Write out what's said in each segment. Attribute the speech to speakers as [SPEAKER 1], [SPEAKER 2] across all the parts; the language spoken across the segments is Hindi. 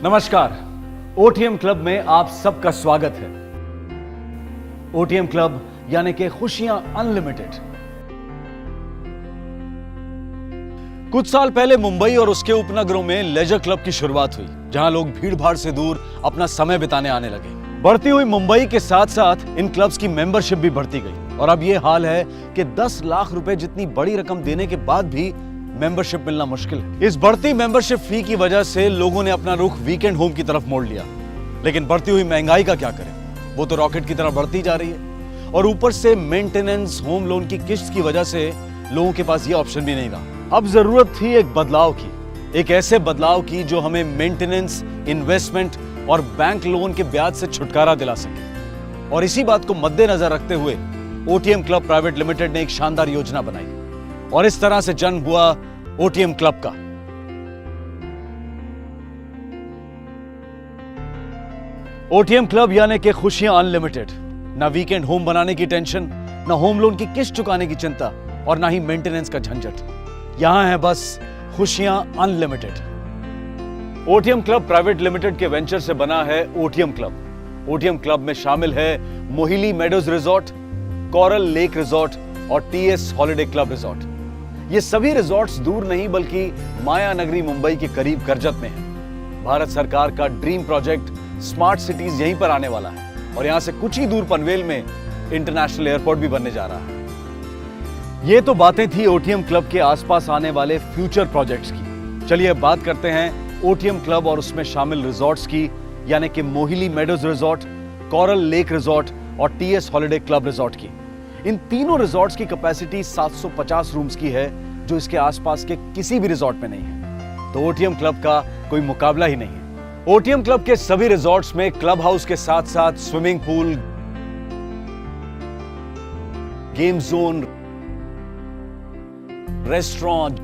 [SPEAKER 1] नमस्कार, ओटीएम क्लब में आप सबका स्वागत है। ओटीएम क्लब यानी कि खुशियां अनलिमिटेड। कुछ साल पहले मुंबई और उसके उपनगरों में लेजर क्लब की शुरुआत हुई, जहां लोग भीड़ भाड़ से दूर अपना समय बिताने आने लगे। बढ़ती हुई मुंबई के साथ साथ इन क्लब्स की मेंबरशिप भी बढ़ती गई और अब यह हाल है कि 10 लाख रुपए जितनी बड़ी रकम देने के बाद भी मेंबरशिप मिलना मुश्किल है। इस बढ़ती मेंबरशिप फी की वजह से लोगों ने अपना रुख वीकेंड होम की तरफ मोड़ लिया। लेकिन बढ़ती हुई महंगाई का क्या करें, वो तो रॉकेट की तरह बढ़ती जा रही है और ऊपर से मेंटेनेंस होम लोन की किस्त की वजह से लोगों के पास ये ऑप्शन भी नहीं रहा। अब जरूरत थी एक बदलाव की, एक ऐसे बदलाव की जो हमें मेंटेनेंस, इन्वेस्टमेंट और बैंक लोन के ब्याज से छुटकारा दिला सके। और इसी बात को मद्देनजर रखते हुए ओटीएम क्लब प्राइवेट लिमिटेड ने एक शानदार योजना बनाई और इस तरह से जन्म हुआ ओटीएम क्लब का। ओटीएम क्लब यानी कि खुशियां अनलिमिटेड। ना वीकेंड होम बनाने की टेंशन, ना होम लोन की किस्त चुकाने की चिंता और ना ही मेंटेनेंस का झंझट। यहां है बस खुशियां unlimited. OTM club private limited के वेंचर से बना है ओटीएम क्लब। ओटीएम क्लब में शामिल है Mohili meadows resort, coral lake resort और टीएस हॉलिडे क्लब रिजॉर्ट। ये सभी रिजॉर्ट्स दूर नहीं बल्कि माया नगरी मुंबई के करीब करजत में है। भारत सरकार का ड्रीम प्रोजेक्ट स्मार्ट सिटीज यहीं पर आने वाला है और यहां से कुछ ही दूर पनवेल में इंटरनेशनल एयरपोर्ट भी बनने जा रहा है। ये तो बातें थी ओटीएम क्लब के आसपास आने वाले फ्यूचर प्रोजेक्ट्स की। चलिए अब बात करते हैं ओटीएम क्लब और उसमें शामिल रिजॉर्ट्स की, यानी कि Mohili meadows resort, coral lake resort और टीएस हॉलिडे क्लब रिजॉर्ट की। इन तीनों रिजॉर्ट्स की कैपेसिटी 750 रूम्स की है, जो इसके आसपास के किसी भी रिजॉर्ट में नहीं है। तो ओटीएम क्लब का कोई मुकाबला ही नहीं है। ओटीएम क्लब के सभी रिजॉर्ट्स में क्लब हाउस के साथ साथ swimming pool, game zone, restaurant,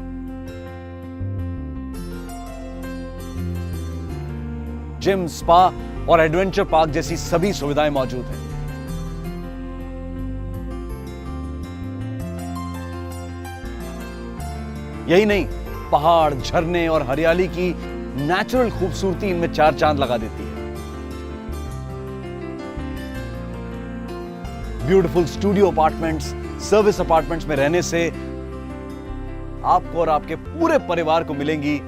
[SPEAKER 1] gym, spa और एडवेंचर पार्क जैसी सभी सुविधाएं मौजूद हैं। यही नहीं, पहाड़, झरने और हरियाली की नेचुरल खूबसूरती इनमें चार चांद लगा देती है। Beautiful studio apartments, service apartments में रहने से आपको और आपके पूरे परिवार को मिलेंगी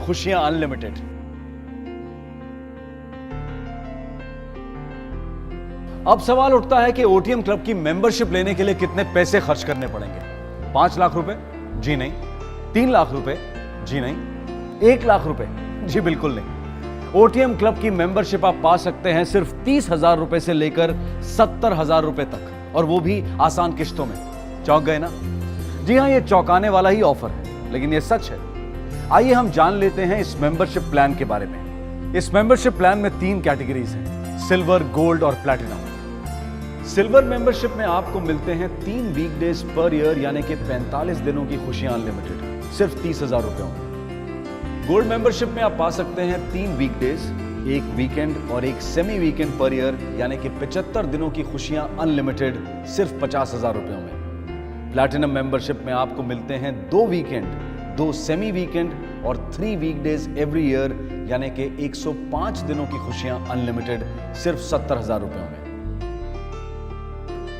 [SPEAKER 1] खुशियां अनलिमिटेड। अब सवाल उठता है कि ओटीएम क्लब की मेंबरशिप लेने के लिए कितने पैसे खर्च करने पड़ेंगे। 5 लाख रुपए? जी नहीं। 3 लाख रुपए? जी नहीं। 1 लाख रुपए? जी बिल्कुल नहीं। ओटीएम क्लब की मेंबरशिप आप पा सकते हैं सिर्फ 30,000 रुपए से लेकर 70,000 रुपए तक, और वो भी आसान किश्तों में। चौंक गए ना? जी हां, ये चौंकाने वाला ही ऑफर है, लेकिन ये सच है। आइए हम जान लेते हैं इस मेंबरशिप प्लान के बारे में। इस मेंबरशिप प्लान में 3 कैटेगरीज हैं: सिल्वर, गोल्ड और प्लैटिनम। सिल्वर मेंबरशिप में आपको मिलते हैं 3 वीकडेज पर ईयर, यानी कि 45 दिनों की खुशियां अनलिमिटेड, सिर्फ 30,000 रुपयों में। गोल्ड मेंबरशिप में आप पा सकते हैं 3 वीकडेज, 1 वीकेंड और 1 सेमी वीकेंड पर ईयर, यानी कि 75 दिनों की खुशियां अनलिमिटेड, सिर्फ 50,000 रुपयों में। प्लैटिनम मेंबरशिप में आपको मिलते हैं 2 वीकेंड, 2 सेमी वीकेंड और 3 वीकडेज एवरी ईयर, यानी कि 105 दिनों की खुशियां अनलिमिटेड, सिर्फ 70,000 रुपयों में।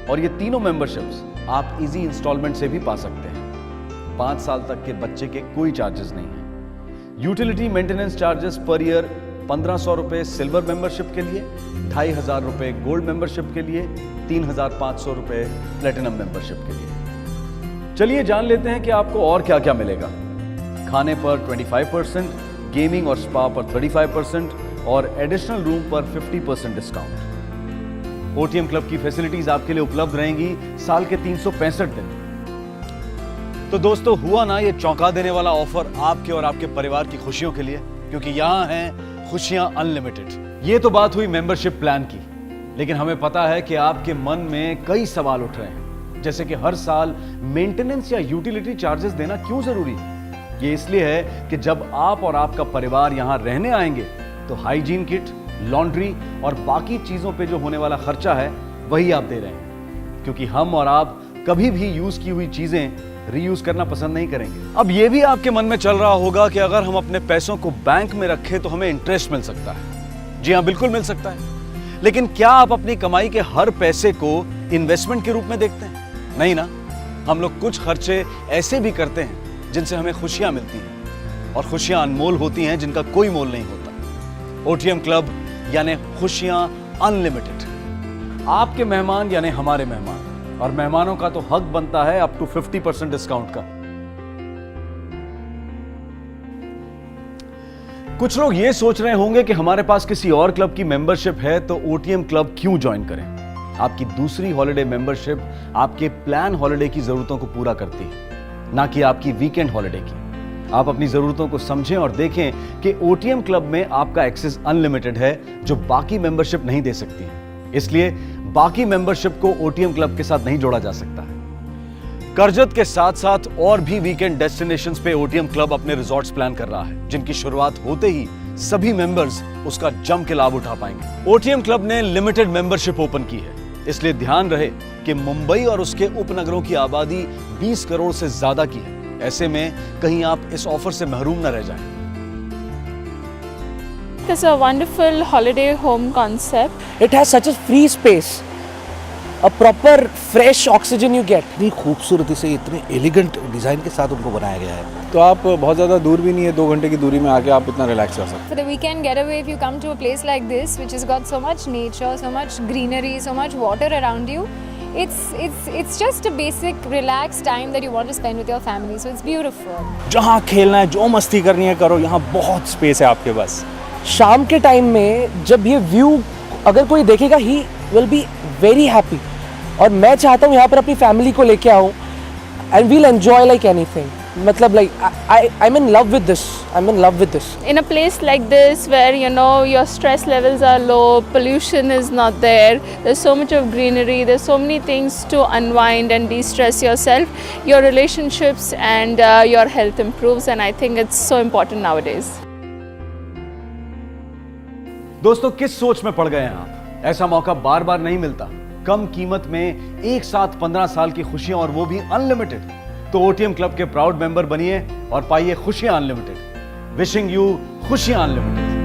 [SPEAKER 1] और ये तीनों मेंबरशिप्स आप इजी इंस्टॉलमेंट से भी पा सकते हैं। 5 साल तक के बच्चे के कोई चार्जेस नहीं है। Utility maintenance charges per year 1500 रुपए सिल्वर मेंबरशिप के लिए, 2,500 रुपए गोल्ड मेंबरशिप के लिए, 3,500 रुपए प्लेटिनम मेंबरशिप के लिए। चलिए जान लेते हैं कि आपको और क्या क्या मिलेगा। खाने पर 25%, गेमिंग और स्पा पर 35% और एडिशनल रूम पर 50% डिस्काउंट। ओटीएम क्लब की फैसिलिटीज आपके लिए उपलब्ध रहेंगी साल के 365 दिन। तो दोस्तों, हुआ ना ये चौंका देने वाला ऑफर आपके और आपके परिवार की खुशियों के लिए, क्योंकि यहां हैं खुशियां अनलिमिटेड। ये तो बात हुई मेंबरशिप प्लान की, लेकिन हमें पता है कि आपके मन में कई सवाल उठ रहे हैं, जैसे कि हर साल मेंटेनेंस या यूटिलिटी चार्जेस देना क्यों जरूरी है। ये इसलिए है कि जब आप और आपका परिवार यहां रहने आएंगे तो हाइजीन किट, लॉन्ड्री और बाकी चीजों पे जो होने वाला खर्चा है वही आप दे रहे हैं, क्योंकि हम और आप कभी भी यूज की हुई चीजें रीयूज करना पसंद नहीं करेंगे। अब ये भी आपके मन में चल रहा होगा कि अगर हम अपने पैसों को बैंक में रखें तो हमें इंटरेस्ट मिल सकता है। जी हाँ, बिल्कुल मिल सकता है। लेकिन क्या आप अपनी कमाई के हर पैसे को इन्वेस्टमेंट के रूप में देखते हैं? नहीं ना। हम लोग कुछ खर्चे ऐसे भी करते हैं जिनसे हमें खुशियां मिलती हैं, और खुशियां अनमोल होती हैं जिनका कोई मोल नहीं होता। ओटीएम क्लब यानी खुशियां अनलिमिटेड। आपके मेहमान यानी हमारे मेहमान, और मेहमानों का तो हक बनता है अप टू 50% डिस्काउंट का। कुछ लोग ये सोच रहे होंगे कि हमारे पास किसी और क्लब की मेंबरशिप है तो ओटीएम क्लब क्यों ज्वाइन करें। आपकी दूसरी हॉलिडे मेंबरशिप आपके प्लान हॉलिडे की जरूरतों को पूरा करती है, ना कि आपकी वीकेंड हॉलिडे की। आप अपनी जरूरतों को समझें और देखें कि ओटीएम क्लब में आपका एक्सेस अनलिमिटेड है, जो बाकी मेंबरशिप नहीं दे सकती है। इसलिए बाकी मेंबरशिप को ओटीएम क्लब के साथ नहीं जोड़ा जा सकता है। करजत के साथ साथ और भी वीकेंड डेस्टिनेशंस पे ओटीएम क्लब अपने रिजॉर्ट्स प्लान कर रहा है, जिनकी शुरुआत होते ही सभी मेंबर्स उसका जम के लाभ उठा पाएंगे। ओटीएम क्लब ने लिमिटेड मेंबरशिप ओपन की है, इसलिए ध्यान रहे कि मुंबई और उसके उपनगरों की आबादी 20 करोड़ से ज्यादा की है। ऐसे में कहीं आप इस ऑफर से महरूम न रह जाएं।
[SPEAKER 2] It's a wonderful holiday home concept.
[SPEAKER 3] It has such a free space, a proper fresh oxygen you get.
[SPEAKER 4] इतनी खूबसूरती से, इतने एलिगेंट डिज़ाइन के साथ उनको बनाया गया है।
[SPEAKER 5] तो आप बहुत ज़्यादा दूर भी नहीं है, 2 घंटे की दूरी में आके आप इतना रिलैक्स कर सकते हैं।
[SPEAKER 6] For the weekend getaway, if you come to a place like this, which has got so much nature, so much greenery, so much water around you, it's just a basic relaxed time that you want to spend with your family. So it's beautiful.
[SPEAKER 5] जहाँ खेलना है, जो मस्ती करनी है करो, यहाँ बहुत स्पेस है आपके पास।
[SPEAKER 3] शाम के टाइम में जब ये व्यू अगर कोई देखेगा, he will be very happy. और मैं चाहता हूँ यहाँ पर अपनी फैमिली को लेके आऊँ, and we'll enjoy like anything. मतलब like I am in love with this, I am in love with this.
[SPEAKER 2] In a place like this where your stress levels are low, pollution is not there, there's so much of greenery, there's so many things to unwind and de-stress yourself, your relationships and your health improves, and I think it's so important nowadays.
[SPEAKER 1] दोस्तों, किस सोच में पड़ गए हैं आप? ऐसा मौका बार बार नहीं मिलता। कम कीमत में एक साथ 15 साल की खुशियां, और वो भी अनलिमिटेड। तो ओटीएम क्लब के प्राउड मेंबर बनिए और पाइए खुशियां अनलिमिटेड। विशिंग यू खुशियां अनलिमिटेड।